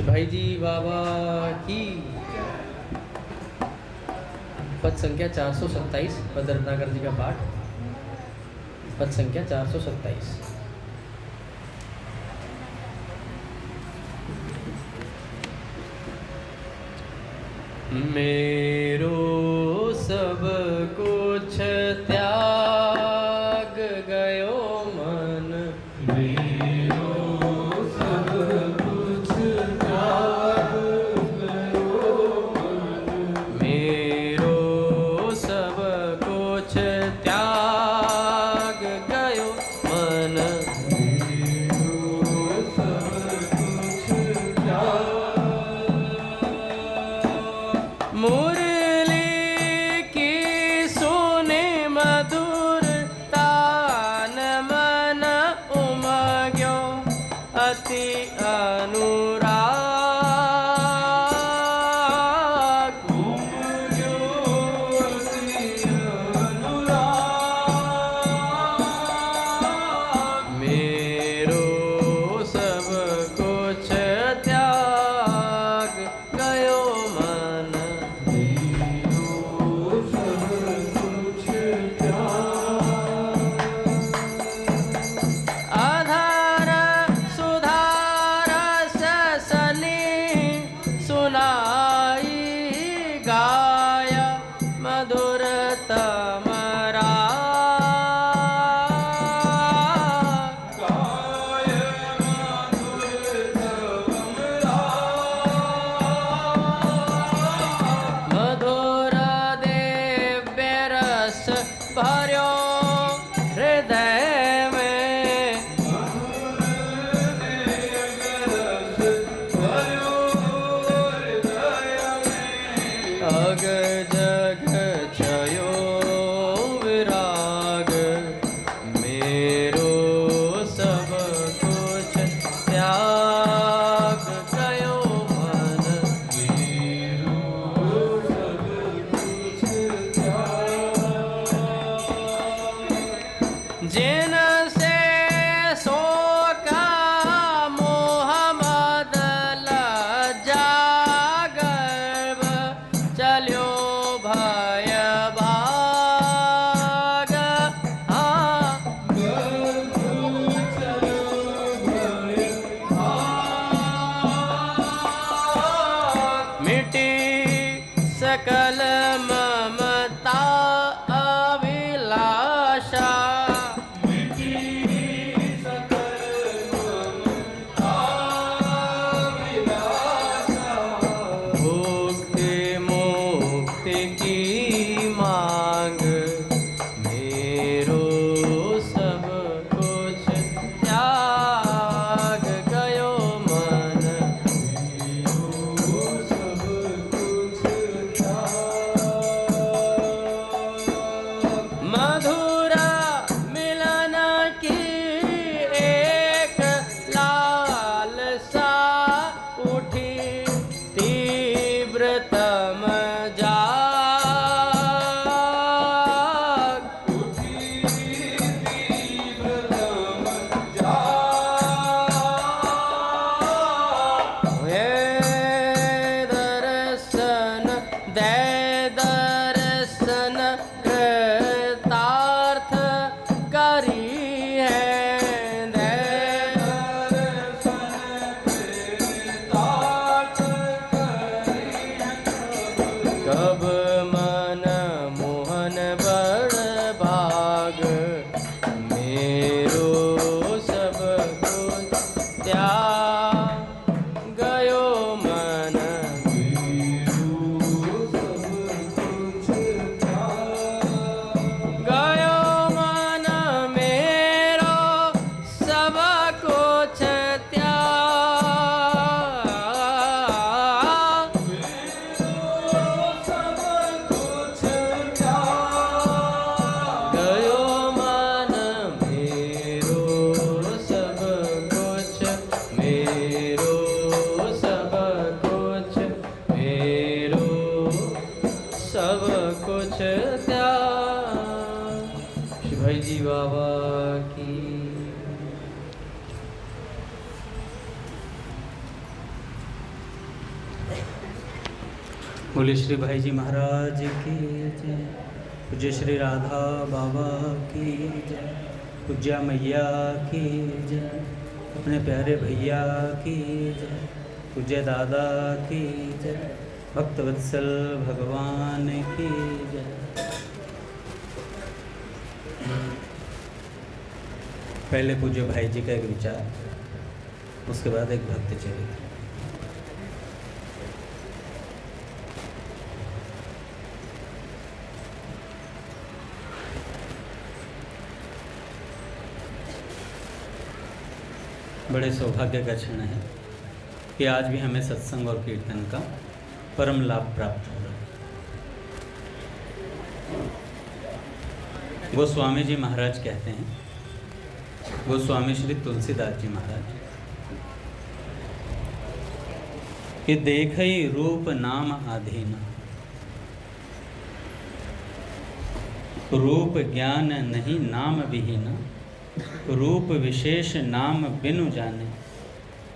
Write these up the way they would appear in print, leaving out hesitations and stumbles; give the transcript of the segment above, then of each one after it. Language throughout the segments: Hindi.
भाई जी बाबा की। पद संख्या 427 पद रत्नाकर जी का पाठ। पद संख्या 427। मेरो सब कुछ त्याग गयो मन, मेरो सब कुछ त्याग गयो मन, मेरो सब कुछ त्याग गयो मन, मेरो सब कुछ त्याग। मुरली की सुने मधुर तान मन उमग्यो अति अनुराग, उमग्यो अति अनुराग। मेरो सब कुछ त्याग गयो मन, मेरो सब कुछ त्याग। आधार सुधार ससनी सुनाई गाय मधुरतम राग, गाय मधुरतम राग। मधुर दिव्य रस भर्यो हृदय में, अग जग क्षयो विराग, मेरो सब कुछ त्याग गयो मन, जिन से शोका मोह मद लज्जा गर्व चल्यो भय भाग, मिटी सकल ममता अभिलाषा, भुक्ति मुक्ति की मांग, मेरो सब कुछ त्याग गयो मन, मधुरा मिलन की एक लालसा उठी तीव्रतम जाग, हे दर्शन दे दर्शन कृतार्थ करी है, दे कब मन मोहन बड़ भाग, मेरो सब कुछ त्याग गयो मन, गयो मन मेरो सब कुछ त्याग, गयो मन मेरो सब कुछ, मेरो सब कुछ, मेरो सब कुछ त्याग। श्री भाई जी बाबा की। बोले श्री भाई जी महाराज की जय। पूज्य श्री राधा बाबा की जय। पूज्या मैया की जय। अपने प्यारे भैया की जय। पूज्य दादा की जय। भक्तवत्सल भगवान की जय। पहले पूज्य भाई जी का एक विचार, उसके बाद एक भक्त चरित्र। बड़े सौभाग्य का क्षण है कि आज भी हमें सत्संग और कीर्तन का परम लाभ प्राप्त हो रहा है। गोस्वामी जी महाराज कहते हैं, गोस्वामी श्री तुलसीदास जी महाराज, कि देखई रूप नाम आधीना, रूप ज्ञान नहीं नाम विहीना, रूप विशेष नाम बिनु जाने,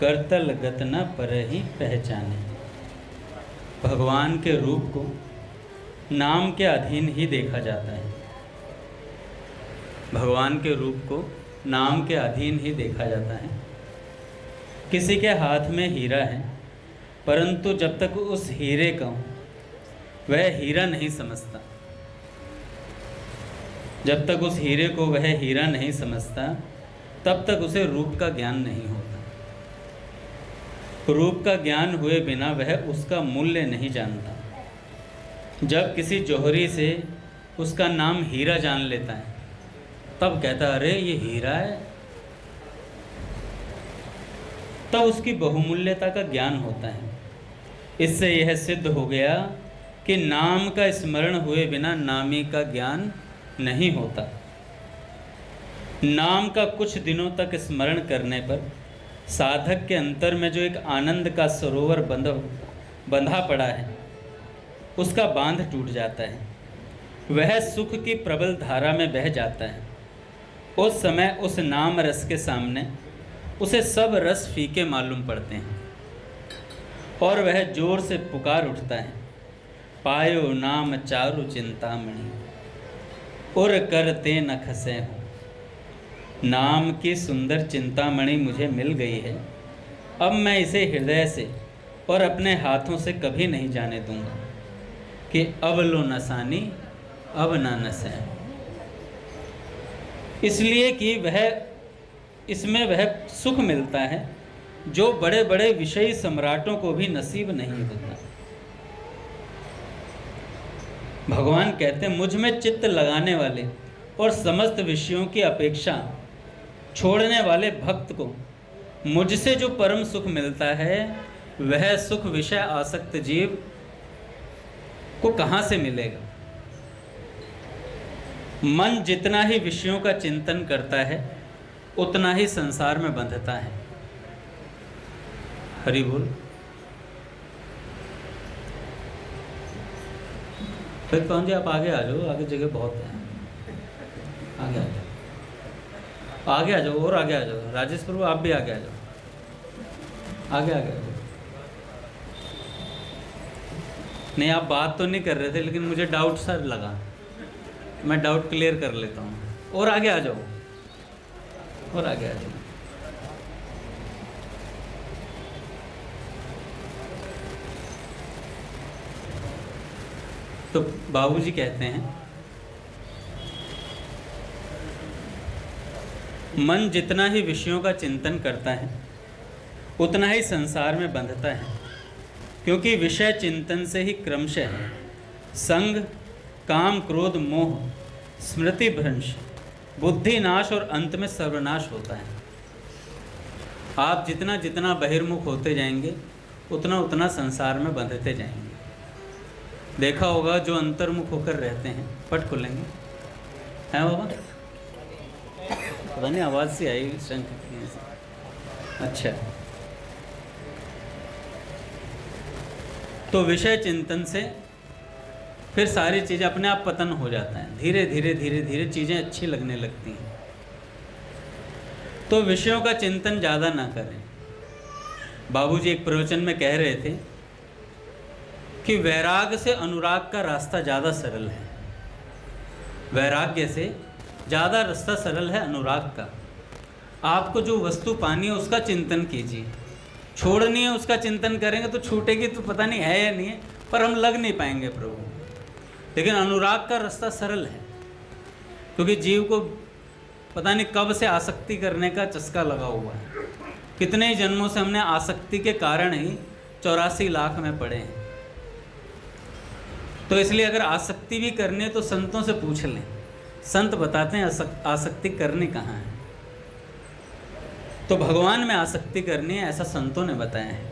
करतल गत न परहि पहचाने। भगवान के रूप को नाम के अधीन ही देखा जाता है। भगवान के रूप को नाम के अधीन ही देखा जाता है। किसी के हाथ में हीरा है, परंतु जब तक उस हीरे को वह हीरा नहीं समझता, जब तक उस हीरे को वह हीरा नहीं समझता, तब तक उसे रूप का ज्ञान नहीं होता। रूप का ज्ञान हुए बिना वह उसका मूल्य नहीं जानता। जब किसी जौहरी से उसका नाम हीरा जान लेता है, तब कहता है अरे ये हीरा है, तब उसकी बहुमूल्यता का ज्ञान होता है। इससे यह सिद्ध हो गया कि नाम का स्मरण हुए बिना नामी का ज्ञान नहीं होता। नाम का कुछ दिनों तक स्मरण करने पर साधक के अंतर में जो एक आनंद का सरोवर बंधा पड़ा है, उसका बांध टूट जाता है। वह सुख की प्रबल धारा में बह जाता है। उस समय उस नाम रस के सामने उसे सब रस फीके मालूम पड़ते हैं और वह जोर से पुकार उठता है, पायो नाम चारु चिंतामणि, और करते न खसे हो। नाम की सुंदर चिंतामणि मुझे मिल गई है, अब मैं इसे हृदय से और अपने हाथों से कभी नहीं जाने दूंगा कि अब लो नसानी अब ना नसे। इसलिए कि वह इसमें वह सुख मिलता है जो बड़े बड़े विषयी सम्राटों को भी नसीब नहीं होता। भगवान कहते हैं, मुझ में चित्त लगाने वाले और समस्त विषयों की अपेक्षा छोड़ने वाले भक्त को मुझसे जो परम सुख मिलता है, वह सुख विषय आसक्त जीव को कहाँ से मिलेगा। मन जितना ही विषयों का चिंतन करता है, उतना ही संसार में बंधता है। हरि बोल। फिर कौन जी आप आगे आ जाओ, आगे जगह बहुत है, आगे आ जाओ, आगे आ जाओ और आगे आ जाओ। राजेश प्रभु आप भी आगे आ जाओ, आगे आगे आ जाओ। नहीं आप बात तो नहीं कर रहे थे, लेकिन मुझे डाउट सा लगा, मैं डाउट क्लियर कर लेता हूँ। और आगे आ जाओ, और आगे आ जाओ। तो बाबूजी कहते हैं, मन जितना ही विषयों का चिंतन करता है, उतना ही संसार में बंधता है, क्योंकि विषय चिंतन से ही क्रमशः संग, काम, क्रोध, मोह, स्मृति भ्रंश, बुद्धि नाश और अंत में सर्वनाश होता है। आप जितना जितना बहिर्मुख होते जाएंगे, उतना उतना संसार में बंधते जाएंगे। देखा होगा जो अंतर्मुख होकर रहते हैं, पट खुलेंगे, हैं बाबा? पता नहीं आवाज़ से आई शंख की। अच्छा, तो विषय चिंतन से फिर सारी चीज़ें अपने आप पतन हो जाता है। धीरे धीरे धीरे धीरे चीज़ें अच्छी लगने लगती हैं। तो विषयों का चिंतन ज़्यादा ना करें। बाबूजी एक प्रवचन में कह रहे थे कि वैराग्य से अनुराग का रास्ता ज़्यादा सरल है। वैराग्य से ज़्यादा रास्ता सरल है अनुराग का। आपको जो वस्तु पानी है उसका चिंतन कीजिए, छोड़नी है उसका चिंतन करेंगे तो छूटेगी तो पता नहीं है या नहीं है, पर हम लग नहीं पाएंगे प्रभु। लेकिन अनुराग का रास्ता सरल है, क्योंकि जीव को पता नहीं कब से आसक्ति करने का चस्का लगा हुआ है। कितने ही जन्मों से हमने आसक्ति के कारण ही 84 लाख में पड़े हैं। तो इसलिए अगर आसक्ति भी करनी है तो संतों से पूछ लें, संत बताते हैं आसक्ति करनी कहाँ है। तो भगवान में आसक्ति करनी है, ऐसा संतों ने बताया है।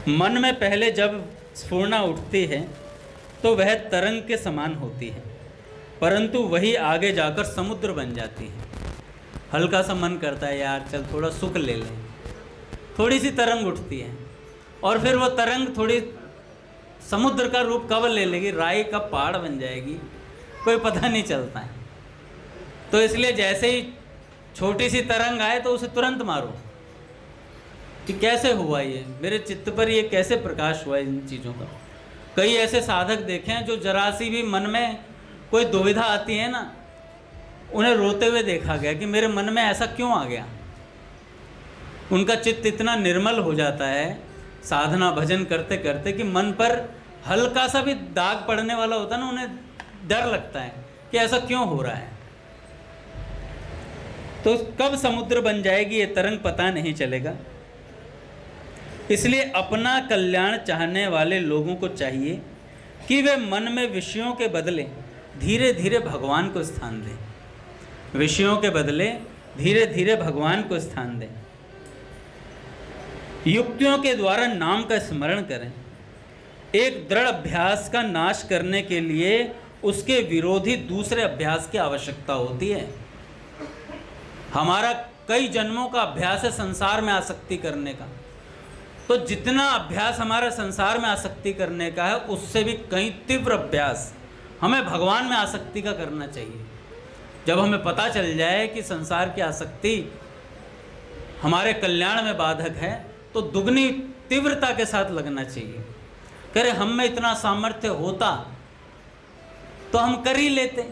मन में पहले जब स्फुरना उठती है तो वह तरंग के समान होती है, परंतु वही आगे जाकर समुद्र बन जाती है। हल्का सा मन करता है यार चल थोड़ा सुख ले लें, थोड़ी सी तरंग उठती है और फिर वो तरंग थोड़ी समुद्र का रूप कब ले लेगी, राई का पहाड़ बन जाएगी, कोई पता नहीं चलता है। तो इसलिए जैसे ही छोटी सी तरंग आए तो उसे तुरंत मारो कि कैसे हुआ ये, मेरे चित्त पर ये कैसे प्रकाश हुआ इन चीज़ों का। कई ऐसे साधक देखे हैं जो जरा सी भी मन में कोई दुविधा आती है ना, उन्हें रोते हुए देखा गया कि मेरे मन में ऐसा क्यों आ गया। उनका चित्त इतना निर्मल हो जाता है साधना भजन करते करते कि मन पर हल्का सा भी दाग पड़ने वाला होता है ना, उन्हें डर लगता है कि ऐसा क्यों हो रहा है। तो कब समुद्र बन जाएगी ये तरंग पता नहीं चलेगा। इसलिए अपना कल्याण चाहने वाले लोगों को चाहिए कि वे मन में विषयों के बदले धीरे धीरे भगवान को स्थान दें। विषयों के बदले धीरे धीरे भगवान को स्थान दें। युक्तियों के द्वारा नाम का स्मरण करें। एक दृढ़ अभ्यास का नाश करने के लिए उसके विरोधी दूसरे अभ्यास की आवश्यकता होती है। हमारा कई जन्मों का अभ्यास है संसार में आसक्ति करने का, तो जितना अभ्यास हमारा संसार में आसक्ति करने का है उससे भी कहीं तीव्र अभ्यास हमें भगवान में आसक्ति का करना चाहिए। जब हमें पता चल जाए कि संसार की आसक्ति हमारे कल्याण में बाधक है तो दुगनी तीव्रता के साथ लगना चाहिए। कह रहे हम में इतना सामर्थ्य होता तो हम कर ही लेते।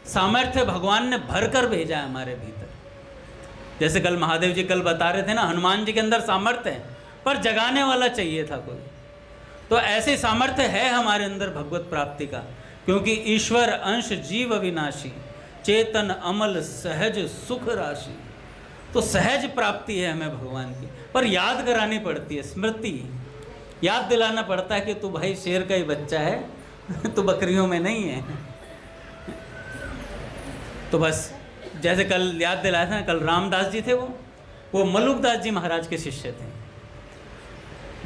सामर्थ्य भगवान ने भर कर भेजा है हमारे भीतर। जैसे कल महादेव जी कल बता रहे थे ना, हनुमान जी के अंदर सामर्थ्य है पर जगाने वाला चाहिए था कोई। तो ऐसे सामर्थ्य है हमारे अंदर भगवत प्राप्ति का, क्योंकि ईश्वर अंश जीव अविनाशी, चेतन अमल सहज सुख राशि। तो सहज प्राप्ति है हमें भगवान की, पर याद करानी पड़ती है, स्मृति याद दिलाना पड़ता है कि तू भाई शेर का ही बच्चा है, तू बकरियों में नहीं है। तो बस जैसे कल याद दिलाया था, कल रामदास जी थे, वो मलुकदास जी महाराज के शिष्य थे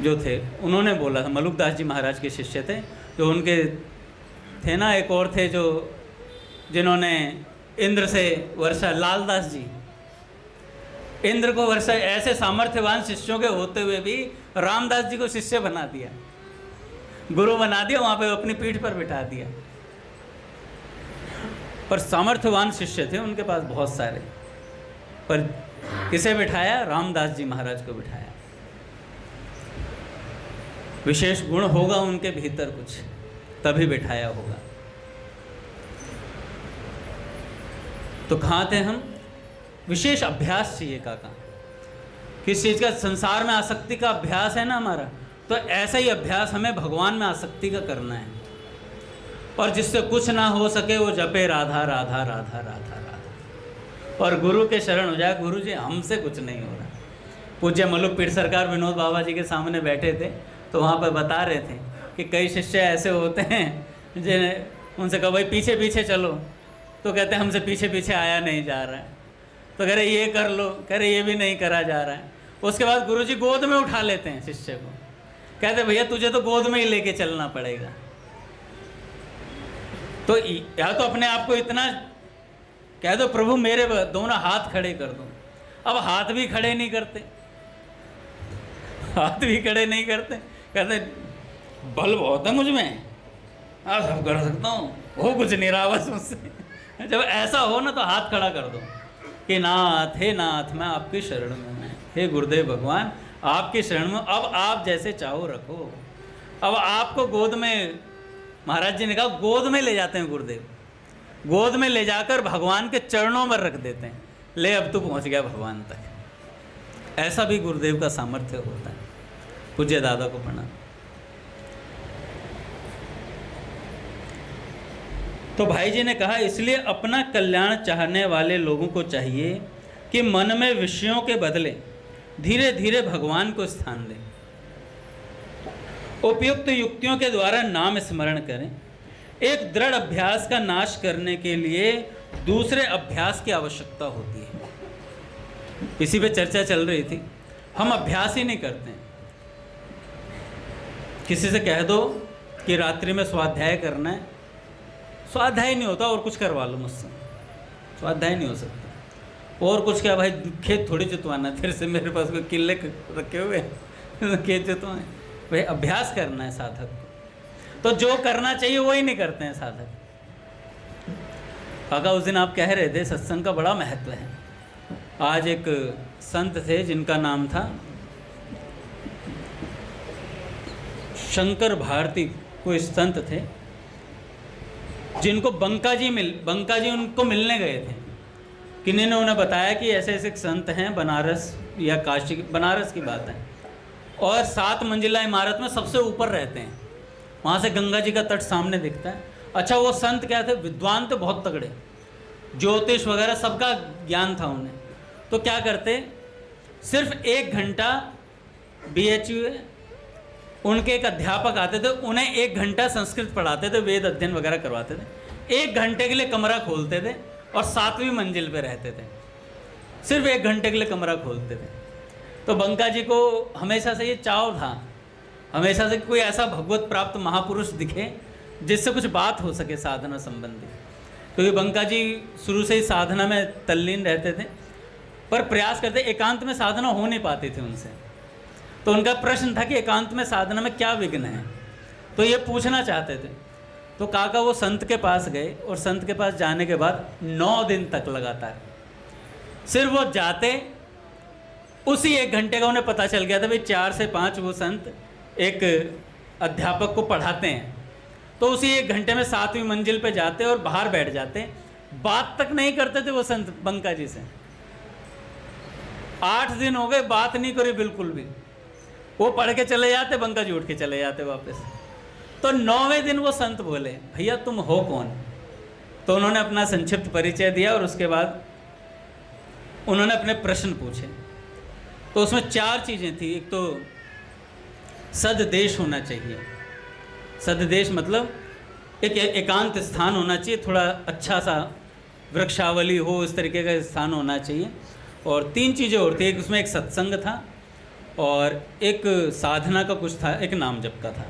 जो थे। उन्होंने बोला था, मलुकदास जी महाराज के शिष्य थे जो उनके थे ना, एक और थे जो जिन्होंने इंद्र से वर्षा, लालदास जी, इंद्र को वर्षा, ऐसे सामर्थ्यवान शिष्यों के होते हुए भी रामदास जी को शिष्य बना दिया, गुरु बना दिया, वहाँ पे अपनी पीठ पर बिठा दिया। पर सामर्थ्यवान शिष्य थे उनके पास बहुत सारे, पर किसे बिठाया? रामदास जी महाराज को बिठाया। विशेष गुण होगा उनके भीतर कुछ, तभी बिठाया होगा। तो कहाँ थे हम? विशेष अभ्यास चाहिए काका। किस चीज़ का? संसार में आसक्ति का अभ्यास है ना हमारा, तो ऐसा ही अभ्यास हमें भगवान में आसक्ति का करना है। और जिससे कुछ ना हो सके वो जपे राधा राधा राधा राधा राधा, और गुरु के शरण हो जाए, गुरु जी हमसे कुछ नहीं हो रहा। पूज्य मलुक पीर सरकार विनोद बाबा जी के सामने बैठे थे, तो वहाँ पर बता रहे थे कि कई शिष्य ऐसे होते हैं जिन्हें उनसे कहा भाई पीछे पीछे चलो, तो कहते हैं हमसे पीछे पीछे आया नहीं जा रहा है। तो कह रहे ये कर लो, कह रहे ये भी नहीं करा जा रहा है। उसके बाद गुरुजी गोद में उठा लेते हैं शिष्य को, कहते भैया तुझे तो गोद में ही लेके चलना पड़ेगा। तो या तो अपने आप को इतना कह दो प्रभु मेरे दोनों हाथ खड़े कर दो। अब हाथ भी खड़े नहीं करते, हाथ भी खड़े नहीं करते, कहते बल बहुत है मुझ में, आप सब कर सकता हूँ, वो कुछ नहीं रहा बस मुझसे। जब ऐसा हो ना तो हाथ खड़ा कर दो कि नाथ, हे नाथ मैं आपकी शरण में हूँ, हे गुरुदेव भगवान आपकी शरण में, अब आप जैसे चाहो रखो। अब आपको गोद में, महाराज जी ने कहा, गोद में ले जाते हैं गुरुदेव, गोद में ले जाकर भगवान के चरणों में रख देते हैं, ले अब तो पहुंच गया भगवान तक। ऐसा भी गुरुदेव का सामर्थ्य होता है। पूज्य दादा को प्रणाम। तो भाई जी ने कहा, इसलिए अपना कल्याण चाहने वाले लोगों को चाहिए कि मन में विषयों के बदले धीरे धीरे भगवान को स्थान दें, उपयुक्त युक्तियों के द्वारा नाम स्मरण करें। एक दृढ़ अभ्यास का नाश करने के लिए दूसरे अभ्यास की आवश्यकता होती है। इसी पे चर्चा चल रही थी। हम अभ्यास ही नहीं करते हैं। किसी से कह दो कि रात्रि में स्वाध्याय करना है, स्वाध्याय नहीं होता, और कुछ करवा लो मुझसे, स्वाध्याय नहीं हो सकता। और कुछ क्या भाई, खेत थोड़ी जुतवाना, फिर से मेरे पास कोई किले रखे हुए खेत जुतवाएं। भाई अभ्यास करना है साधक को, तो जो करना चाहिए वही नहीं करते हैं साधक। काका उस दिन आप कह रहे थे सत्संग का बड़ा महत्व है। आज एक संत थे जिनका नाम था शंकर भारती, कोई संत थे जिनको बंका जी उनको मिलने गए थे। किन्हीं ने उन्हें बताया कि ऐसे ऐसे संत हैं बनारस या काशी, बनारस की बात है, और 7 मंजिला इमारत में सबसे ऊपर रहते हैं, वहाँ से गंगा जी का तट सामने दिखता है। अच्छा, वो संत क्या थे, विद्वान थे, बहुत तगड़े, ज्योतिष वगैरह सबका ज्ञान था उन्हें। तो क्या करते, सिर्फ 1 घंटा BHU उनके एक अध्यापक आते थे, उन्हें 1 घंटा संस्कृत पढ़ाते थे, वेद अध्ययन वगैरह करवाते थे। 1 घंटे के लिए कमरा खोलते थे और 7वीं मंजिल पे रहते थे। सिर्फ 1 घंटे के लिए कमरा खोलते थे। तो बंका जी को हमेशा से ये चाव था, हमेशा से कोई ऐसा भगवत प्राप्त महापुरुष दिखे जिससे कुछ बात हो सके साधना संबंधी। तो ये बंका जी शुरू से ही साधना में तल्लीन रहते थे, पर प्रयास करते, एकांत में साधना हो नहीं पाती थी उनसे। तो उनका प्रश्न था कि एकांत में साधना में क्या विघ्न है, तो ये पूछना चाहते थे। तो काका वो संत के पास गए, और संत के पास जाने के बाद 9 दिन तक लगातार सिर्फ वो जाते, उसी 1 घंटे का उन्हें पता चल गया था भाई 4 से 5 वो संत एक अध्यापक को पढ़ाते हैं। तो उसी 1 घंटे में 7वीं मंजिल पे जाते और बाहर बैठ जाते, बात तक नहीं करते थे वो संत बंका जी से। 8 दिन हो गए, बात नहीं करी बिल्कुल भी। वो पढ़ के चले जाते, बंका जी उठ के चले जाते वापस। तो 9वें दिन वो संत बोले, भैया तुम हो कौन? तो उन्होंने अपना संक्षिप्त परिचय दिया, और उसके बाद उन्होंने अपने प्रश्न पूछे। तो उसमें 4 चीज़ें थी। एक तो सददेश होना चाहिए। सददेश मतलब एक एकांत स्थान होना चाहिए, थोड़ा अच्छा सा वृक्षावली हो, इस तरीके का स्थान होना चाहिए। और 3 चीज़ें और थी। एक उसमें एक सत्संग था, और एक साधना का कुछ था, एक नाम जप का था।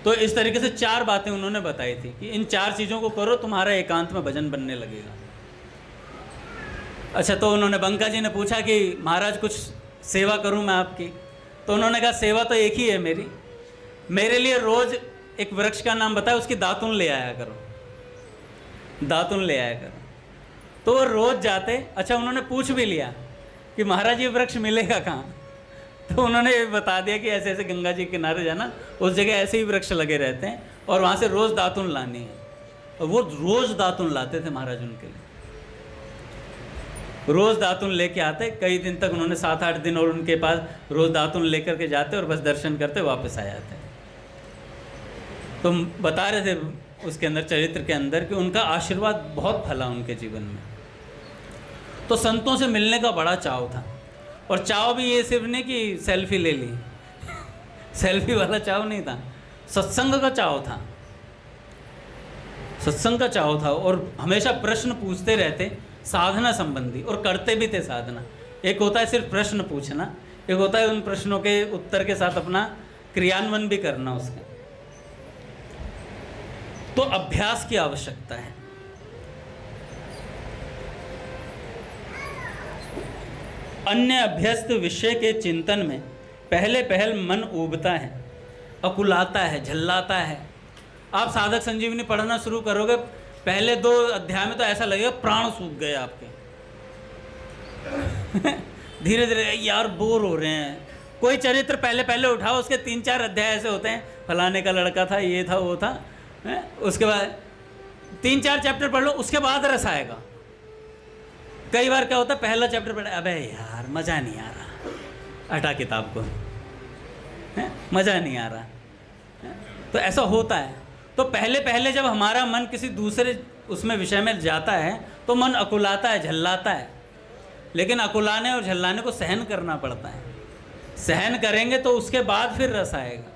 तो इस तरीके से 4 बातें उन्होंने बताई थी कि इन 4 चीज़ों को करो, तुम्हारा एकांत में भजन बनने लगेगा। अच्छा, तो उन्होंने, बंका जी ने पूछा कि महाराज कुछ सेवा करूं मैं आपकी? तो उन्होंने कहा सेवा तो एक ही है मेरी, मेरे लिए रोज़ एक वृक्ष का नाम बताया, उसकी दातुन ले आया करो, दातुन ले आया करो। तो वो रोज़ जाते। अच्छा, उन्होंने पूछ भी लिया कि महाराज ये वृक्ष मिलेगा कहाँ? तो उन्होंने बता दिया कि ऐसे ऐसे गंगा जी के किनारे जाना, उस जगह ऐसे ही वृक्ष लगे रहते हैं, और वहाँ से रोज़ दातुन लानी है। और वो रोज़ दातुन लाते थे महाराज उनके लिए, रोज़ दातुन लेके आते। कई दिन तक उन्होंने 7-8 दिन और उनके पास रोज़ दातुन लेकर के जाते, और बस दर्शन करते वापस आ जाते। तो बता रहे थे उसके अंदर, चरित्र के अंदर, कि उनका आशीर्वाद बहुत फला उनके जीवन में। तो संतों से मिलने का बड़ा चाव था। और चाव भी ये सिर्फ नहीं कि सेल्फी ले ली सेल्फी वाला चाव नहीं था, सत्संग का चाव था, सत्संग का चाव था। और हमेशा प्रश्न पूछते रहते साधना संबंधी, और करते भी थे साधना। एक होता है सिर्फ प्रश्न पूछना, एक होता है उन प्रश्नों के उत्तर के साथ अपना क्रियान्वयन भी करना उसका। तो अभ्यास की आवश्यकता है। अन्य अभ्यस्त विषय के चिंतन में पहले पहल मन ऊबता है, अकुलाता है, झल्लाता है। आप साधक संजीवनी पढ़ना शुरू करोगे, पहले 2 अध्याय में तो ऐसा लगेगा प्राण सूख गए आपके धीरे धीरे यार बोर हो रहे हैं, कोई चरित्र पहले पहले उठाओ, उसके 3-4 अध्याय ऐसे होते हैं, फलाने का लड़का था, ये था, वो था, उसके बाद 3-4 चैप्टर पढ़ लो, उसके बाद रस आएगा। कई बार क्या होता है, पहला चैप्टर पढ़ा, अबे यार मज़ा नहीं आ रहा, हटा किताब को, मज़ा नहीं आ रहा, तो ऐसा होता है। तो पहले पहले जब हमारा मन किसी दूसरे उसमें विषय में जाता है तो मन अकुलाता है, झल्लाता है, लेकिन अकुलाने और झल्लाने को सहन करना पड़ता है। सहन करेंगे तो उसके बाद फिर रस आएगा।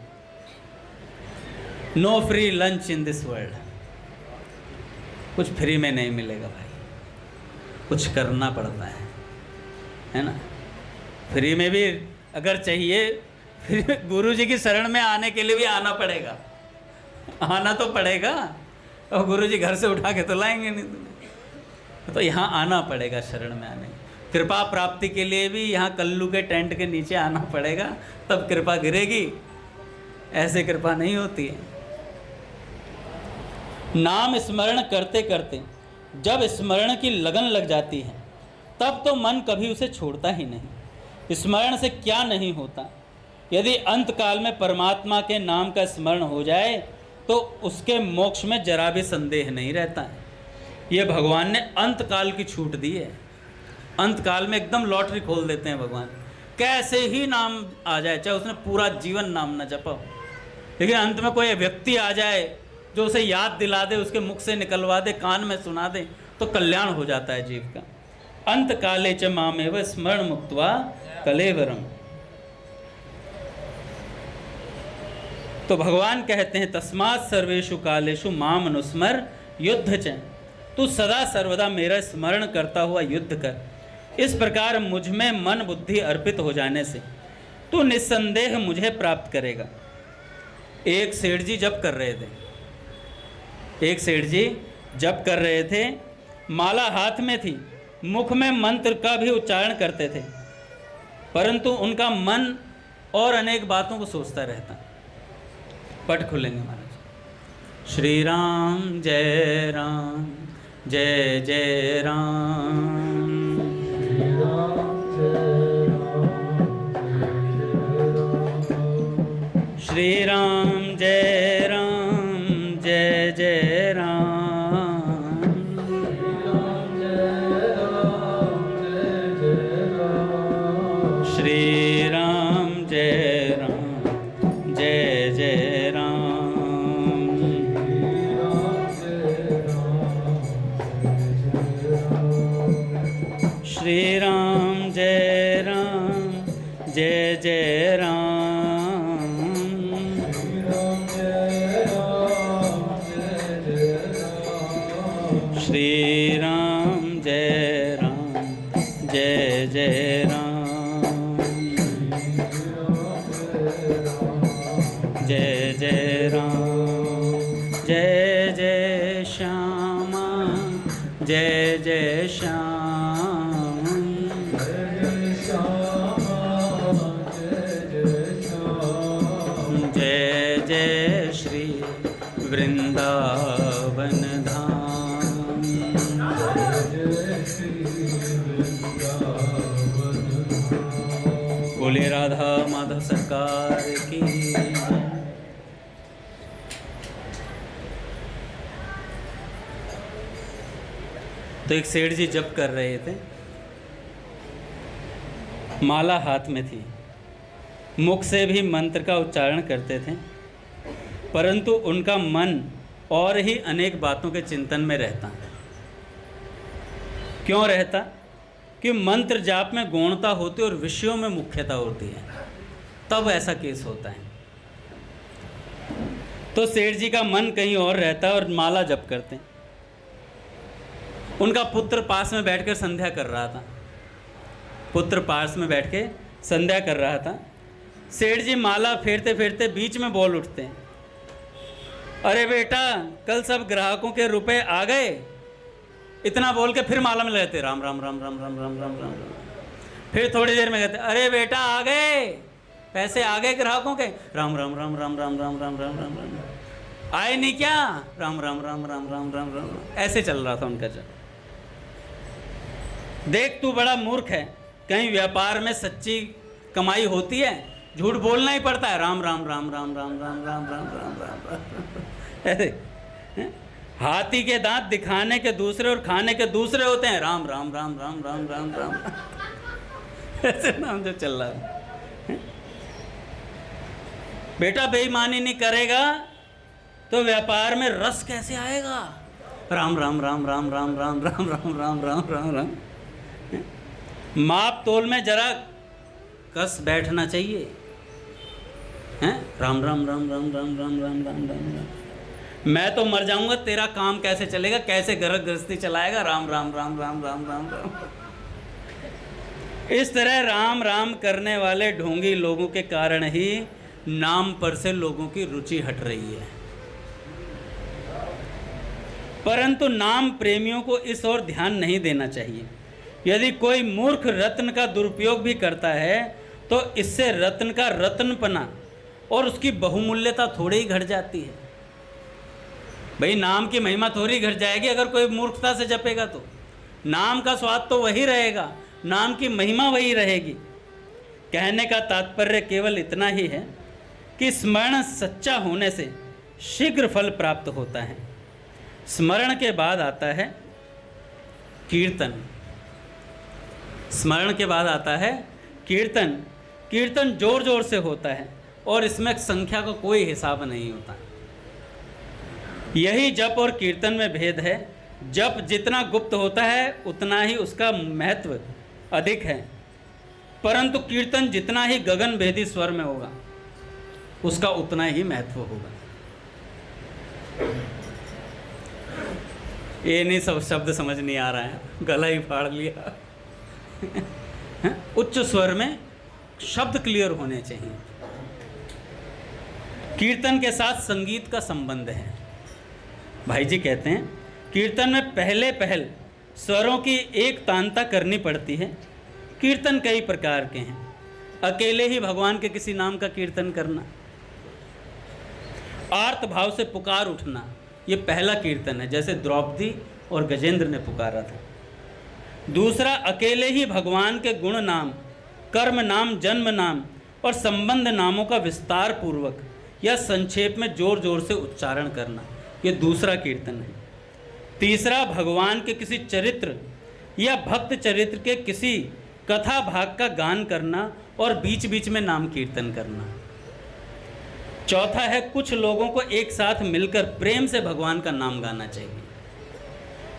No free lunch in this world, कुछ फ्री में नहीं मिलेगा भाई, कुछ करना पड़ता है ना। फ्री में भी अगर चाहिए, फिर गुरु जी की शरण में आने के लिए भी आना पड़ेगा, आना तो पड़ेगा, और गुरु जी घर से उठा के तो लाएंगे नहीं तुम्हें, तो यहाँ आना पड़ेगा शरण में आने। कृपा प्राप्ति के लिए भी यहाँ कल्लू के टेंट के नीचे आना पड़ेगा, तब कृपा गिरेगी, ऐसे कृपा नहीं होती है। नाम स्मरण करते करते जब स्मरण की लगन लग जाती है, तब तो मन कभी उसे छोड़ता ही नहीं। स्मरण से क्या नहीं होता, यदि अंत काल में परमात्मा के नाम का स्मरण हो जाए तो उसके मोक्ष में जरा भी संदेह नहीं रहता है। ये भगवान ने अंत काल की छूट दी है। अंत काल में एकदम लॉटरी खोल देते हैं भगवान, कैसे ही नाम आ जाए, चाहे उसने पूरा जीवन नाम न जपा, लेकिन अंत में कोई व्यक्ति आ जाए जो उसे याद दिला दे, उसके मुख से निकलवा दे, कान में सुना दे, तो कल्याण हो जाता है जीव का। अंत काले च मामेव स्मरण मुक्त्वा कलेवरम। तो भगवान कहते हैं तस्मात् सर्वेषु कालेषु माम अनुस्मर युद्ध च, तू सदा सर्वदा मेरा स्मरण करता हुआ युद्ध कर। इस प्रकार मुझ में मन बुद्धि अर्पित हो जाने से तू निस्संदेह मुझे प्राप्त करेगा। एक सेठ जी जप कर रहे थे, एक सेठ जी जप कर रहे थे, माला हाथ में थी, मुख में मंत्र का भी उच्चारण करते थे, परंतु उनका मन और अनेक बातों को सोचता रहता। पट खुलेंगे महाराज। श्री राम जय राम जय जय राम, श्री राम जय राम जय जय राम, श्री राम जय राम जय जय राम, श्री राम जय राम जय जय राम, श्री राम जय राम जय जय राम, जय जय राम, जय जय श्यामा जय जय श्याम, जय जय श्री वृंदावन धाम, बोले राधा माधव सरकार की। तो एक सेठ जी जप कर रहे थे, माला हाथ में थी, मुख से भी मंत्र का उच्चारण करते थे, परंतु उनका मन और ही अनेक बातों के चिंतन में रहता। क्यों रहता? कि मंत्र जाप में गौणता होती और विषयों में मुख्यता होती है, तब ऐसा केस होता है। तो सेठ जी का मन कहीं और रहता है और माला जप करते हैं। उनका पुत्र पास में बैठकर संध्या कर रहा था, पुत्र पास में बैठ के संध्या कर रहा था। सेठ जी माला फेरते फेरते बीच में बोल उठते हैं, अरे बेटा कल सब ग्राहकों के रुपए आ गए। इतना बोल के फिर माला में रहते राम राम राम राम राम राम राम राम। फिर थोड़ी देर में कहते अरे बेटा आ गए, पैसे आ गए ग्राहकों के, राम राम राम राम राम राम राम राम राम राम। आए नहीं क्या? राम राम राम राम राम राम राम। ऐसे चल रहा था उनका जब। देख तू बड़ा मूर्ख है, कहीं व्यापार में सच्ची कमाई होती है, झूठ बोलना ही पड़ता है। राम राम राम राम राम राम राम राम राम राम राम। अरे हाथी के दांत दिखाने के दूसरे और खाने के दूसरे होते हैं। राम राम राम राम राम राम राम। ऐसे नाम जो चल रहा है। बेटा बेईमानी नहीं करेगा तो व्यापार में रस कैसे आएगा? राम राम राम राम राम राम राम राम राम राम राम राम। माप तोल में जरा कस बैठना चाहिए। हैं? राम राम राम राम राम राम राम राम राम राम। मैं तो मर जाऊंगा, तेरा काम कैसे चलेगा, कैसे घर गृहस्थी चलाएगा? राम राम राम राम राम राम राम। इस तरह राम राम करने वाले ढोंगी लोगों के कारण ही नाम पर से लोगों की रुचि हट रही है। परंतु नाम प्रेमियों को इस ओर ध्यान नहीं देना चाहिए। यदि कोई मूर्ख रत्न का दुरुपयोग भी करता है तो इससे रत्न का रत्नपना और उसकी बहुमूल्यता थोड़ी ही घट जाती है। भाई नाम की महिमा थोड़ी घट जाएगी अगर कोई मूर्खता से जपेगा तो। नाम का स्वाद तो वही रहेगा, नाम की महिमा वही रहेगी। कहने का तात्पर्य केवल इतना ही है कि स्मरण सच्चा होने से शीघ्र फल प्राप्त होता है। स्मरण के बाद आता है कीर्तन। स्मरण के बाद आता है कीर्तन। कीर्तन जोर जोर से होता है और इसमें संख्या का कोई हिसाब नहीं होता। यही जप और कीर्तन में भेद है। जप जितना गुप्त होता है उतना ही उसका महत्व अधिक है, परंतु कीर्तन जितना ही गगन भेदी स्वर में होगा उसका उतना ही महत्व होगा। ये नहीं सब शब्द समझ नहीं आ रहा है, गला ही फाड़ लिया। उच्च स्वर में शब्द क्लियर होने चाहिए। कीर्तन के साथ संगीत का संबंध है। भाई जी कहते हैं कीर्तन में पहले पहल स्वरों की एक तानता करनी पड़ती है। कीर्तन कई प्रकार के हैं। अकेले ही भगवान के किसी नाम का कीर्तन करना, आर्त भाव से पुकार उठना, ये पहला कीर्तन है, जैसे द्रौपदी और गजेंद्र ने पुकारा था। दूसरा, अकेले ही भगवान के गुण नाम, कर्म नाम, जन्म नाम और संबंध नामों का विस्तार पूर्वक या संक्षेप में जोर जोर से उच्चारण करना, ये दूसरा कीर्तन है। तीसरा, भगवान के किसी चरित्र या भक्त चरित्र के किसी कथा भाग का गान करना और बीच बीच में नाम कीर्तन करना। चौथा है, कुछ लोगों को एक साथ मिलकर प्रेम से भगवान का नाम गाना चाहिए।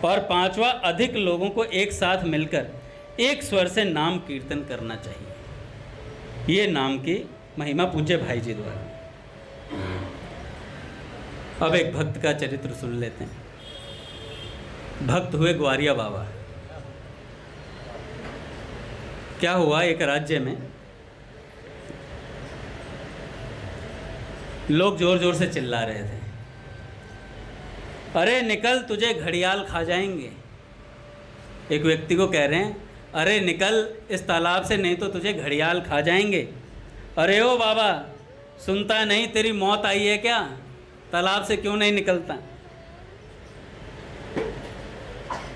और पांचवा, अधिक लोगों को एक साथ मिलकर एक स्वर से नाम कीर्तन करना चाहिए। ये नाम की महिमा पूज्य भाई जी द्वारा। अब एक भक्त का चरित्र सुन लेते हैं। भक्त हुए ग्वारिया बाबा। क्या हुआ, एक राज्य में लोग जोर जोर से चिल्ला रहे थे, अरे निकल, तुझे घड़ियाल खा जाएंगे। एक व्यक्ति को कह रहे हैं, अरे निकल इस तालाब से, नहीं तो तुझे घड़ियाल खा जाएंगे। अरे ओ बाबा, सुनता नहीं, तेरी मौत आई है क्या? तालाब से क्यों नहीं निकलता?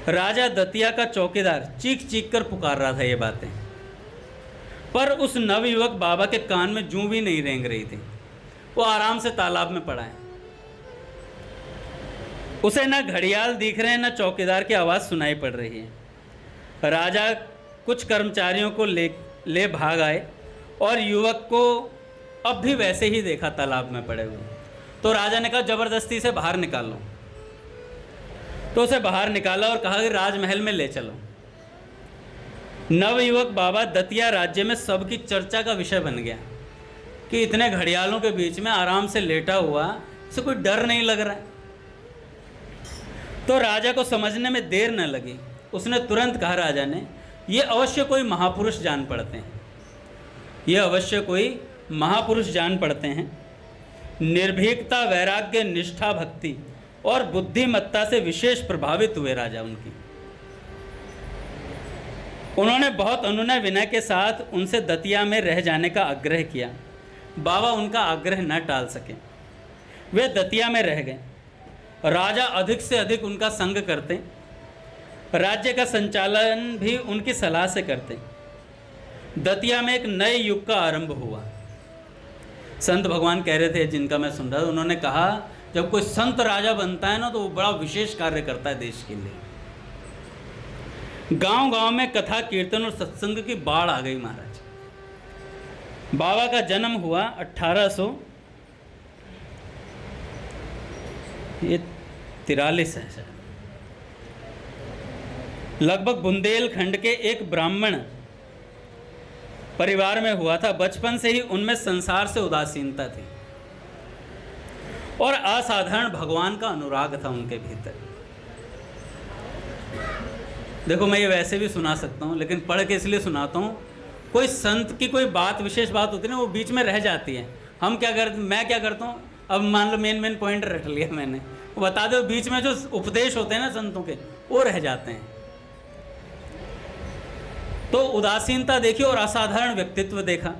राजा दतिया का चौकीदार चीख चीख कर पुकार रहा था ये बातें, पर उस नवयुवक बाबा के कान में जूं भी नहीं रेंग रही थी। वो आराम से तालाब में पड़ा है। उसे ना घड़ियाल दिख रहे हैं, ना चौकीदार की आवाज़ सुनाई पड़ रही है। राजा कुछ कर्मचारियों को ले भाग आए और युवक को अब भी वैसे ही देखा तालाब में पड़े हुए। तो राजा ने कहा, ज़बरदस्ती से बाहर निकालो। तो उसे बाहर निकाला और कहा कि राजमहल में ले चलो। नवयुवक बाबा दतिया राज्य में सबकी चर्चा का विषय बन गया कि इतने घड़ियालों के बीच में आराम से लेटा हुआ, इसे कोई डर नहीं लग रहा है। तो राजा को समझने में देर न लगी। उसने तुरंत कहा, राजा ने, ये अवश्य कोई महापुरुष जान पड़ते हैं, ये अवश्य कोई महापुरुष जान पड़ते हैं। निर्भीकता, वैराग्य, निष्ठा, भक्ति और बुद्धिमत्ता से विशेष प्रभावित हुए राजा उनकी। उन्होंने बहुत अनुनय विनय के साथ उनसे दतिया में रह जाने का आग्रह किया। बाबा उनका आग्रह न टाल सके, वे दतिया में रह गए। राजा अधिक से अधिक उनका संग करते, राज्य का संचालन भी उनकी सलाह से करते। दतिया में एक नए युग का आरंभ हुआ। संत भगवान कह रहे थे, जिनका मैं सुन रहा था, उन्होंने कहा जब कोई संत राजा बनता है ना तो वो बड़ा विशेष कार्य करता है देश के लिए। गांव गांव में कथा कीर्तन और सत्संग की बाढ़ आ गई महाराज। बाबा का जन्म हुआ 1843 है सर। लगभग बुंदेलखंड के एक ब्राह्मण परिवार में हुआ था। बचपन से ही उनमें संसार से उदासीनता थी और असाधारण भगवान का अनुराग था उनके भीतर। देखो, मैं ये वैसे भी सुना सकता हूँ, लेकिन पढ़ के इसलिए सुनाता हूँ, कोई संत की कोई बात, विशेष बात होती है ना, वो बीच में रह जाती है। मैं क्या करता हूँ, अब मान लो मेन पॉइंट रख लिया मैंने, वो बता दो, बीच में जो उपदेश होते हैं ना संतों के, वो रह जाते हैं। तो उदासीनता देखी और असाधारण व्यक्तित्व देखा।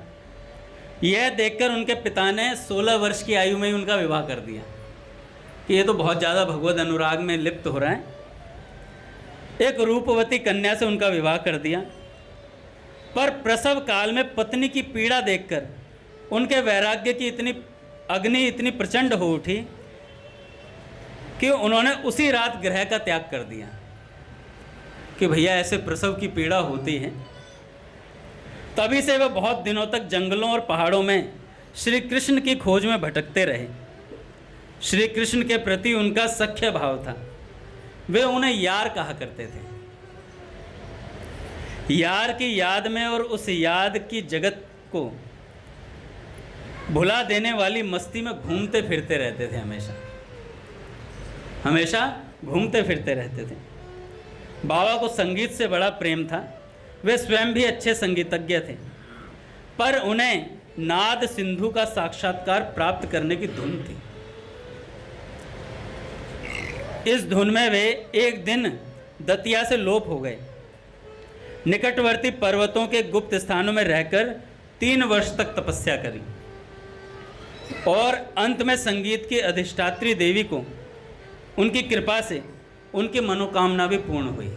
यह देखकर उनके पिता ने 16 वर्ष की आयु में ही उनका विवाह कर दिया कि ये तो बहुत ज़्यादा भगवद अनुराग में लिप्त हो रहा है। एक रूपवती कन्या से उनका विवाह कर दिया, पर प्रसव काल में पत्नी की पीड़ा देखकर उनके वैराग्य की अग्नि इतनी प्रचंड हो उठी कि उन्होंने उसी रात गृह का त्याग कर दिया कि भैया ऐसे प्रसव की पीड़ा होती है। तभी से वे बहुत दिनों तक जंगलों और पहाड़ों में श्री कृष्ण की खोज में भटकते रहे। श्री कृष्ण के प्रति उनका सख्य भाव था। वे उन्हें यार कहा करते थे। यार की याद में और उस याद की जगत को भुला देने वाली मस्ती में घूमते फिरते रहते थे। हमेशा घूमते फिरते रहते थे। बाबा को संगीत से बड़ा प्रेम था। वे स्वयं भी अच्छे संगीतज्ञ थे, पर उन्हें नाद सिंधु का साक्षात्कार प्राप्त करने की धुन थी। इस धुन में वे एक दिन दतिया से लोप हो गए। निकटवर्ती पर्वतों के गुप्त स्थानों में रहकर 3 वर्ष तक तपस्या करी और अंत में संगीत की अधिष्ठात्री देवी को उनकी कृपा से उनकी मनोकामना भी पूर्ण हुई।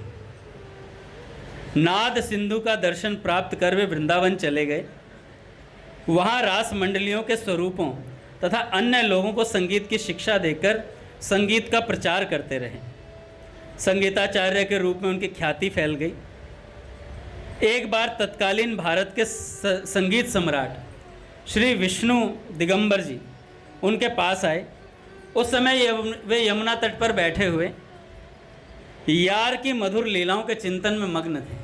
नाद सिंधु का दर्शन प्राप्त कर वे वृंदावन चले गए। वहाँ रास मंडलियों के स्वरूपों तथा अन्य लोगों को संगीत की शिक्षा देकर संगीत का प्रचार करते रहे। संगीताचार्य के रूप में उनकी ख्याति फैल गई। एक बार तत्कालीन भारत के संगीत सम्राट श्री विष्णु दिगंबर जी उनके पास आए। उस समय वे यमुना तट पर बैठे हुए यार की मधुर लीलाओं के चिंतन में मग्न थे।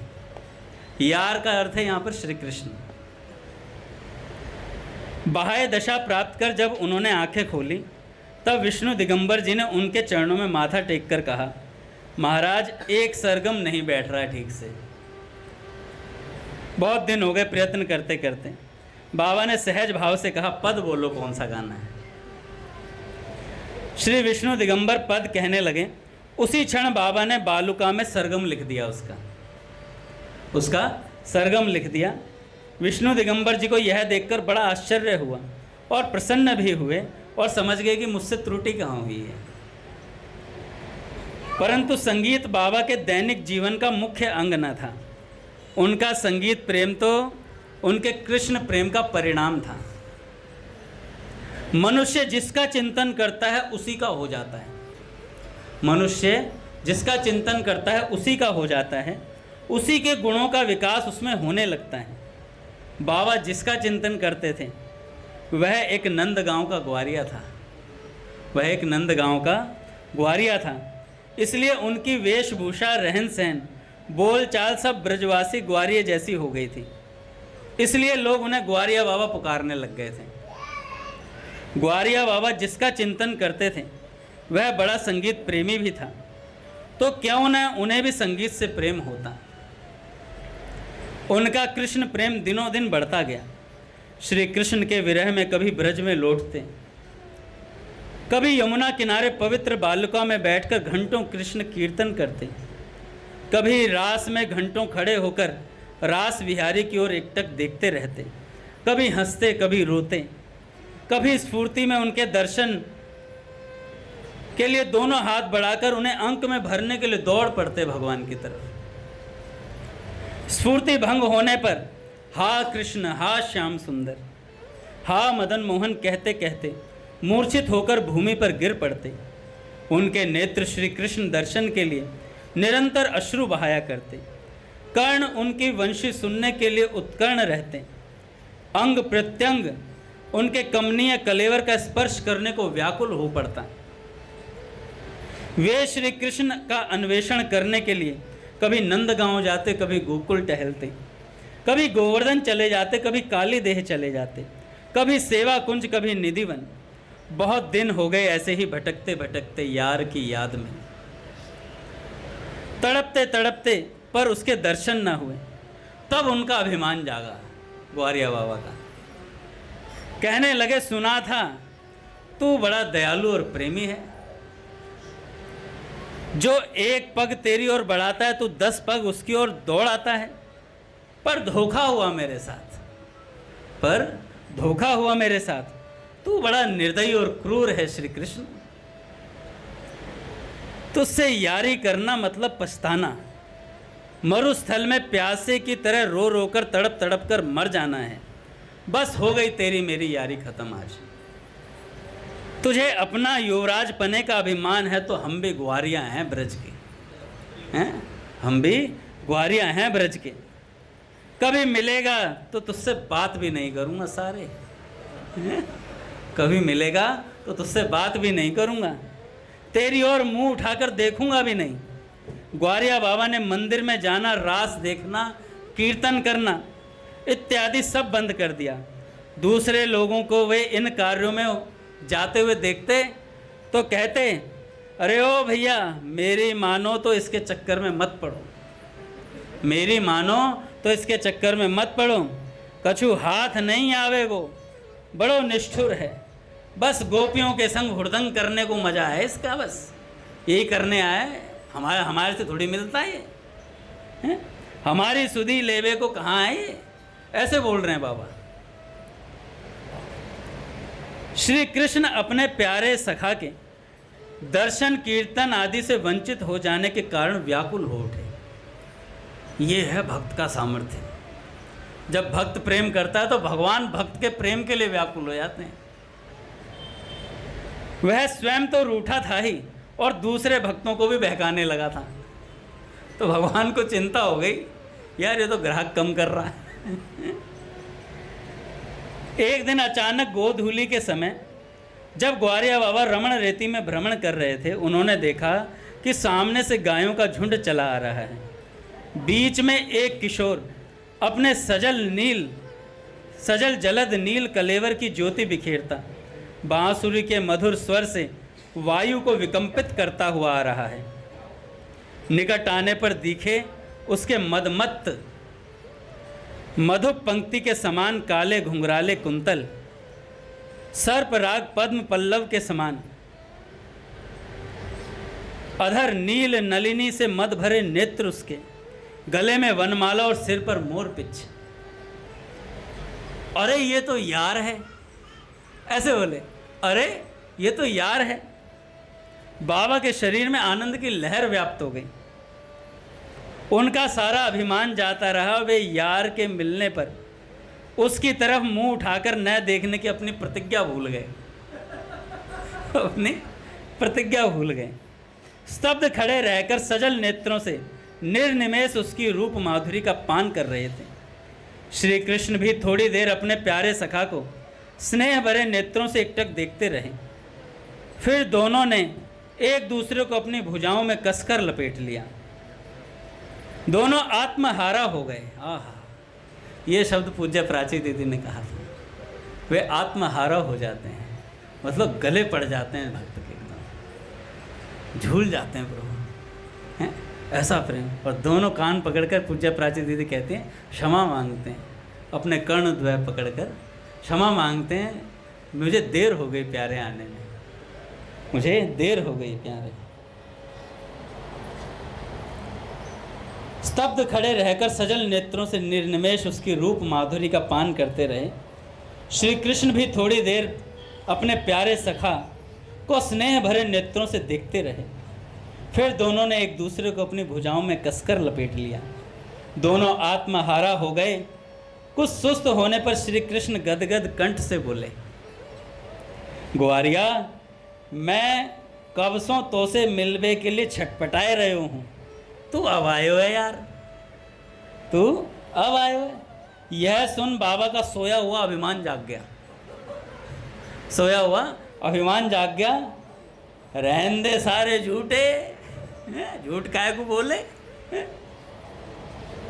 यार का अर्थ है यहाँ पर श्री कृष्ण। बाह्य दशा प्राप्त कर जब उन्होंने आंखें खोली तब विष्णु दिगंबर जी ने उनके चरणों में माथा टेक कर कहा, महाराज एक सरगम नहीं बैठ रहा है ठीक से। बहुत दिन हो गए प्रयत्न करते करते। बाबा ने सहज भाव से कहा, पद बोलो, कौन सा गाना है। श्री विष्णु दिगंबर पद कहने लगे। उसी क्षण बाबा ने बालुका में सरगम लिख दिया। उसका सरगम लिख दिया। विष्णु दिगंबर जी को यह देखकर बड़ा आश्चर्य हुआ और प्रसन्न भी हुए और समझ गए कि मुझसे त्रुटि कहाँ हुई है। परंतु संगीत बाबा के दैनिक जीवन का मुख्य अंग न था। उनका संगीत प्रेम तो उनके कृष्ण प्रेम का परिणाम था। मनुष्य जिसका चिंतन करता है उसी का हो जाता है। मनुष्य जिसका चिंतन करता है उसी का हो जाता है। उसी के गुणों का विकास उसमें होने लगता है। बाबा जिसका चिंतन करते थे वह एक नंदगांव का ग्वारिया था। इसलिए उनकी वेशभूषा, रहन सहन, बोलचाल सब ब्रजवासी ग्वारिया जैसी हो गई थी। इसलिए लोग उन्हें ग्वारिया बाबा पुकारने लग गए थे। ग्वारिया बाबा जिसका चिंतन करते थे वह बड़ा संगीत प्रेमी भी था, तो क्यों न उन्हें भी संगीत से प्रेम होता। उनका कृष्ण प्रेम दिनों दिन बढ़ता गया। श्री कृष्ण के विरह में कभी ब्रज में लौटते, कभी यमुना किनारे पवित्र बालुका में बैठकर घंटों कृष्ण कीर्तन करते, कभी रास में घंटों खड़े होकर रास विहारी की ओर एकटक देखते रहते, कभी हंसते कभी रोते, कभी स्फूर्ति में उनके दर्शन के लिए दोनों हाथ बढ़ाकर उन्हें अंक में भरने के लिए दौड़ पड़ते भगवान की तरफ। स्फूर्ति भंग होने पर हा कृष्ण, हा श्याम सुंदर, हा मदन मोहन कहते कहते मूर्छित होकर भूमि पर गिर पड़ते। उनके नेत्र श्री कृष्ण दर्शन के लिए निरंतर अश्रु बहाया करते। कर्ण उनकी वंशी सुनने के लिए उत्कर्ण रहते। अंग प्रत्यंग उनके कमनीय कलेवर का स्पर्श करने को व्याकुल हो पड़ता। वे श्री कृष्ण का अन्वेषण करने के लिए कभी नंदगांव जाते, कभी गोकुल टहलते, कभी गोवर्धन चले जाते, कभी काली देह चले जाते, कभी सेवा कुंज, कभी निधिवन। बहुत दिन हो गए ऐसे ही भटकते भटकते यार की याद में, तड़पते तड़पते, पर उसके दर्शन न हुए। तब उनका अभिमान जागा ग्वारिया बाबा का। कहने लगे, सुना था तू बड़ा दयालु और प्रेमी है, जो एक पग तेरी ओर बढ़ाता है तू 10 पग उसकी ओर दौड़ आता है। पर धोखा हुआ मेरे साथ, पर धोखा हुआ मेरे साथ। तू बड़ा निर्दयी और क्रूर है श्री कृष्ण। तुझसे यारी करना मतलब पछताना, मरुस्थल में प्यासे की तरह रो रो कर तड़प तड़प कर मर जाना है। बस हो गई तेरी मेरी यारी खत्म आज। तुझे अपना युवराज पने का अभिमान है तो हम भी ग्वारिया हैं ब्रज के, हैं हम भी ग्वारिया हैं ब्रज के। कभी मिलेगा तो तुझसे बात भी नहीं करूँगा सारे, कभी मिलेगा तो तुझसे बात भी नहीं करूँगा, तेरी ओर मुंह उठाकर देखूंगा भी नहीं। ग्वारिया बाबा ने मंदिर में जाना, रास देखना, कीर्तन करना इत्यादि सब बंद कर दिया। दूसरे लोगों को वे इन कार्यों में जाते हुए देखते तो कहते, अरे ओ भैया मेरी मानो तो इसके चक्कर में मत पड़ो, मेरी मानो तो इसके चक्कर में मत पड़ो। कछु हाथ नहीं आवेगो, बड़ो निष्ठुर है, बस गोपियों के संग हुड़दंग करने को मजा है इसका, बस यही करने आए, हमारे से थोड़ी मिलता है ये, हमारी सुधी लेवे को कहाँ है ये, ऐसे बोल रहे हैं बाबा। श्री कृष्ण अपने प्यारे सखा के दर्शन कीर्तन आदि से वंचित हो जाने के कारण व्याकुल हो उठे। ये है भक्त का सामर्थ्य। जब भक्त प्रेम करता है तो भगवान भक्त के प्रेम के लिए व्याकुल हो जाते हैं। वह स्वयं तो रूठा था ही और दूसरे भक्तों को भी बहकाने लगा था। तो भगवान को चिंता हो गई, यार ये तो ग्राहक कम कर रहा है। एक दिन अचानक गोधूली के समय जब ग्वारिया बाबा रमण रेती में भ्रमण कर रहे थे, उन्होंने देखा कि सामने से गायों का झुंड चला आ रहा है। बीच में एक किशोर अपने सजल जलद नील कलेवर की ज्योति बिखेरता बांसुरी के मधुर स्वर से वायु को विकंपित करता हुआ आ रहा है। निकट आने पर दिखे उसके मदमत्त मधुप पंक्ति के समान काले घुंघराले कुंतल, सर्प राग पद्म पल्लव के समान अधर नील नलिनी से मद भरे नेत्र उसके, गले में वनमाला और सिर पर मोर पिच। अरे ये तो यार है, ऐसे बोले, अरे ये तो यार है। बाबा के शरीर में आनंद की लहर व्याप्त हो गई। उनका सारा अभिमान जाता रहा। वे यार के मिलने पर उसकी तरफ मुंह उठाकर न देखने की अपनी प्रतिज्ञा भूल गए, अपनी प्रतिज्ञा भूल गए। स्तब्ध खड़े रहकर सजल नेत्रों से निर्निमेष उसकी रूप माधुरी का पान कर रहे थे। श्री कृष्ण भी थोड़ी देर अपने प्यारे सखा को स्नेह भरे नेत्रों से एकटक देखते रहे। फिर दोनों ने एक दूसरे को अपनी भुजाओं में कसकर लपेट लिया। दोनों आत्महारा हो गए। आहा, ये शब्द पूज्य प्राची दीदी ने कहा था। वे आत्महारा हो जाते हैं, मतलब गले पड़ जाते हैं भक्त के, एकदम झूल जाते हैं प्रभु, हैं ऐसा प्रेम। और दोनों कान पकड़कर पूज्य प्राची दीदी कहते हैं, क्षमा मांगते हैं, अपने कर्णद्वय पकड़कर क्षमा मांगते हैं, मुझे देर हो गई प्यारे आने में, मुझे देर हो गई प्यारे। स्तब्ध खड़े रहकर सजल नेत्रों से निर्निमेष उसकी रूप माधुरी का पान करते रहे। श्री कृष्ण भी थोड़ी देर अपने प्यारे सखा को स्नेह भरे नेत्रों से देखते रहे। फिर दोनों ने एक दूसरे को अपनी भुजाओं में कसकर लपेट लिया। दोनों आत्महारा हो गए कुछ सुस्त होने पर श्री कृष्ण गदगद कंठ से बोले, ग्वारिया, मैं कब सो तो से मिलवे के लिए छटपटाए रहे हूँ, तू अब आयो है यार, तू अब आयो है। यह सुन बाबा का सोया हुआ अभिमान जाग गया, सोया हुआ अभिमान जाग गया। रहन दे सारे झूठे, झूठ काहे को बोले,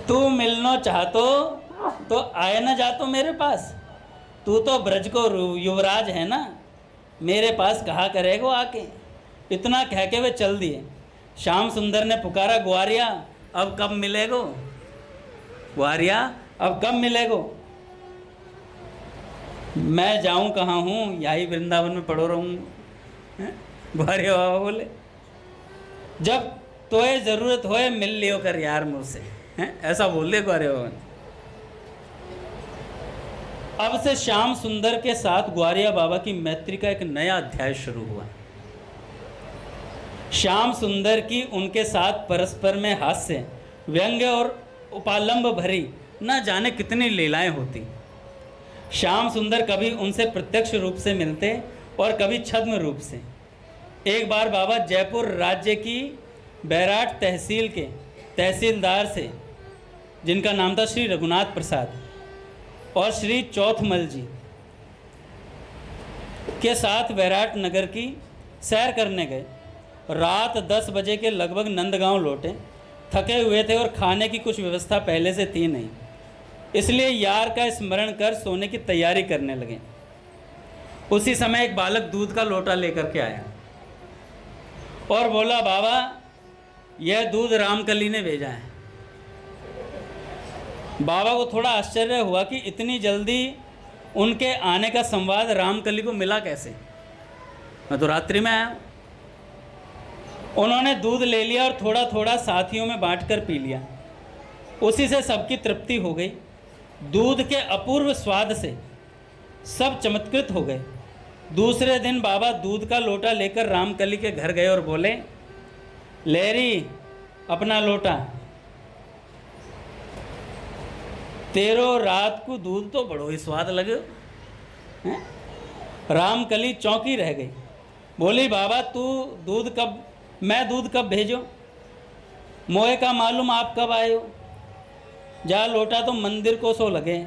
तू मिलना चाहतो तो आए ना जातो मेरे पास, तू तो ब्रज को युवराज है ना, मेरे पास कहा करेगो आके। इतना कह के वे चल दिए। श्याम सुंदर ने पुकारा, ग्वारिया अब कब मिलेगो, ग्वारिया अब कब मिलेगो। मैं जाऊं कहाँ हूँ, यही वृंदावन में पड़ो रहूँगा। ग्वारिया बाबा बोले, जब तोए ज़रूरत होए मिल लियो कर यार मुझसे, ऐसा बोल दिया ग्वारिया बाबा ने। अब से श्याम सुंदर के साथ ग्वारिया बाबा की मैत्री का एक नया अध्याय शुरू हुआ। श्याम सुंदर की उनके साथ परस्पर में हास्य, व्यंग्य और उपालंब भरी न जाने कितनी लीलाएं होती। श्याम सुंदर कभी उनसे प्रत्यक्ष रूप से मिलते और कभी छद्म रूप से। एक बार बाबा जयपुर राज्य की बैराट तहसील के तहसीलदार से, जिनका नाम था श्री रघुनाथ प्रसाद, और श्री चौथमल जी के साथ बैराट नगर की सैर करने गए। रात 10 बजे के लगभग नंदगांव लौटे। थके हुए थे और खाने की कुछ व्यवस्था पहले से थी नहीं, इसलिए यार का स्मरण कर सोने की तैयारी करने लगे। उसी समय एक बालक दूध का लोटा लेकर के आया और बोला, बाबा यह दूध रामकली ने भेजा है। बाबा को थोड़ा आश्चर्य हुआ कि इतनी जल्दी उनके आने का संवाद रामकली को मिला कैसे, मैं तो रात्रि में आया। उन्होंने दूध ले लिया और थोड़ा थोड़ा साथियों में बांटकर पी लिया। उसी से सबकी तृप्ति हो गई। दूध के अपूर्व स्वाद से सब चमत्कृत हो गए। दूसरे दिन बाबा दूध का लोटा लेकर रामकली के घर गए और बोले, लेरी अपना लोटा, तेरो रात को दूध तो बड़ो ही स्वाद लगे। रामकली चौंकी रह गई, बोली, बाबा मैं दूध कब भेजो, मोए का मालूम आप कब आए हो, जा लोटा तो मंदिर को सो लगे।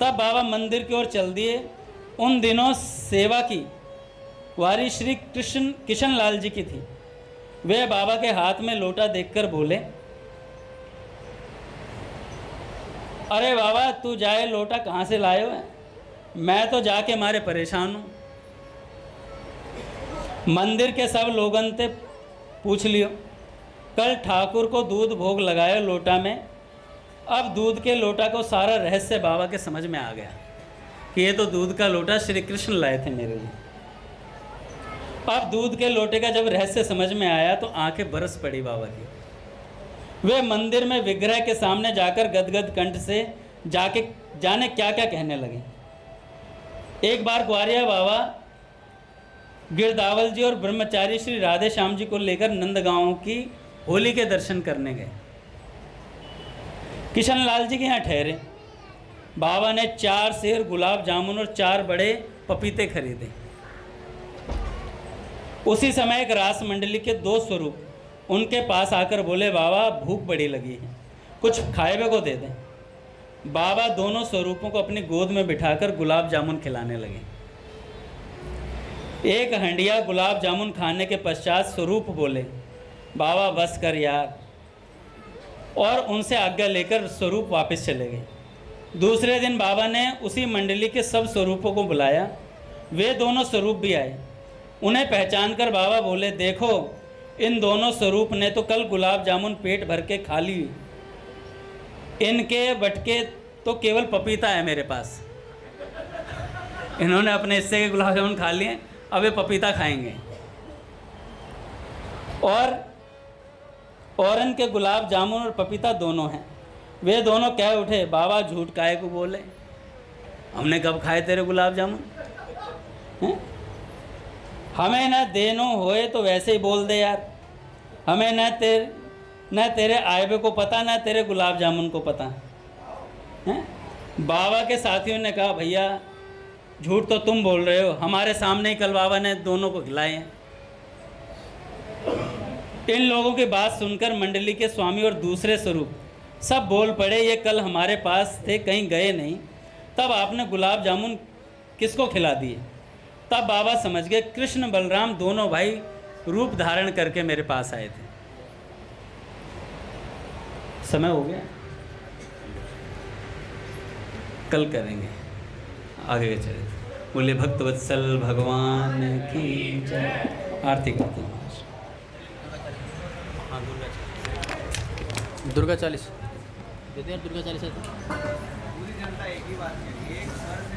तब बाबा मंदिर की ओर चल दिए। उन दिनों सेवा की वारी श्री किशन लाल जी की थी। वे बाबा के हाथ में लोटा देखकर बोले, अरे बाबा तू जाए लोटा कहाँ से लाए हो, मैं तो जाके मारे परेशान हूँ। मंदिर के सब लोगन ते पूछ लियो, कल ठाकुर को दूध भोग लगाया लोटा में। अब दूध के लोटा को सारा रहस्य बाबा के समझ में आ गया कि ये तो दूध का लोटा श्री कृष्ण लाए थे मेरे लिए। अब दूध के लोटे का जब रहस्य समझ में आया तो आंखें बरस पड़ी बाबा की। वे मंदिर में विग्रह के सामने जाकर गदगद कंठ से जाने क्या क्या कहने लगे। एक बार ग्वारिया बाबा गिरदावल जी और ब्रह्मचारी श्री राधे श्याम जी को लेकर नंदगांव की होली के दर्शन करने गए। किशन लाल जी के यहाँ ठहरे। बाबा ने 4 सेर गुलाब जामुन और 4 बड़े पपीते खरीदे। उसी समय एक रास मंडली के 2 स्वरूप उनके पास आकर बोले, बाबा भूख बड़ी लगी है, कुछ खाए को दे दें। बाबा दोनों स्वरूपों को अपनी गोद में बिठाकर गुलाब जामुन खिलाने लगे। एक हंडिया गुलाब जामुन खाने के पश्चात स्वरूप बोले, बाबा बस कर यार, और उनसे आज्ञा लेकर स्वरूप वापस चले गए। दूसरे दिन बाबा ने उसी मंडली के सब स्वरूपों को बुलाया। वे दोनों स्वरूप भी आए। उन्हें पहचान कर बाबा बोले, देखो इन दोनों स्वरूप ने तो कल गुलाब जामुन पेट भर के खा ली, इनके बटके तो केवल पपीता है मेरे पास। इन्होंने अपने हिस्से के गुलाब जामुन खा लिए, अब ये पपीता खाएंगे। और इनके गुलाब जामुन और पपीता दोनों हैं। वे दोनों कह उठे, बाबा झूठ काहे को बोले, हमने कब खाए तेरे गुलाब जामुन हैं? हमें न देनो होए तो वैसे ही बोल दे यार, हमें न तेरे आयबे को पता, न तेरे गुलाब जामुन को पता हैं। बाबा के साथियों ने कहा, भैया झूठ तो तुम बोल रहे हो, हमारे सामने ही कल बाबा ने दोनों को खिलाए हैं। इन लोगों की बात सुनकर मंडली के स्वामी और दूसरे स्वरूप सब बोल पड़े, ये कल हमारे पास थे, कहीं गए नहीं, तब आपने गुलाब जामुन किसको खिला दिए? तब बाबा समझ गए कृष्ण बलराम दोनों भाई रूप धारण करके मेरे पास आए थे। समय हो गया, कल करेंगे आगे के चले। बोले भक्तवत्सल भगवान की जय। आरती करते हैं। हाँ, दुर्गा 40 देते हैं, दुर्गा 40 पूरी जनता एक ही बात कहती है, एक सर से